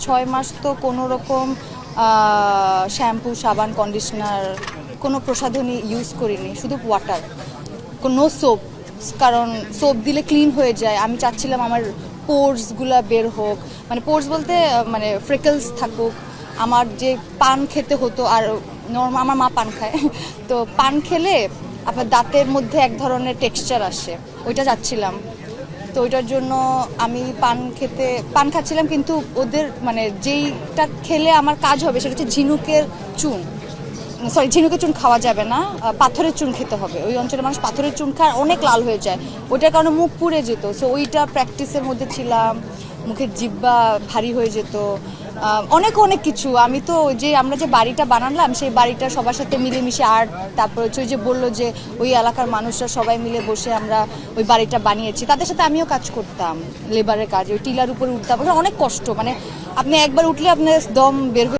6 মাস তো কোনো রকম শ্যাম্পু, সাবান, কন্ডিশনার, কোনো প্রসাধনী ইউজ করিনি, শুধু ওয়াটার, কোনো সোপ, কারণ সোপ দিলে ক্লিন হয়ে যায়। আমি চাচ্ছিলাম আমার পোর্সগুলা বের হোক, মানে পোর্স বলতে মানে ফ্রেকলস থাকুক। আমার যে পান খেতে হতো, আর নর্মাল আমার মা পান খায়, তো পান খেলে আপনার দাঁতের মধ্যে এক ধরনের টেক্সচার আসে, ওইটা চাচ্ছিলাম। তো ওইটার জন্য আমি পান খাচ্ছিলাম, কিন্তু ওদের মানে যেইটা খেলে আমার কাজ হবে সেটা হচ্ছে ঝিনুকের চুন। ঝিনুকের চুন খাওয়া যাবে না, পাথরের চুন খেতে হবে। ওই অঞ্চলের মানুষ পাথরের চুন খায়, অনেক লাল হয়ে যায়, ওইটার কারণে মুখ পুড়ে যেত। সো ওইটা প্র্যাকটিসের মধ্যে ছিলাম, মুখের জিহ্বা ভারী হয়ে যেত, অনেক অনেক কিছু। আমি তো আমরা যে বাড়িটা বানালাম, সেই বাড়িটা সবার সাথে মিলেমিশে আর্ট, তারপর হচ্ছে ওই যে বললো যে ওই এলাকার মানুষরা সবাই মিলে বসে আমরা ওই বাড়িটা বানিয়েছি, তাদের সাথে আমিও কাজ করতাম, লেবারের কাজ, ওই টিলার উপরে উঠতাম, অনেক কষ্ট। মানে আপনি একবার উঠলে আপনার দম বের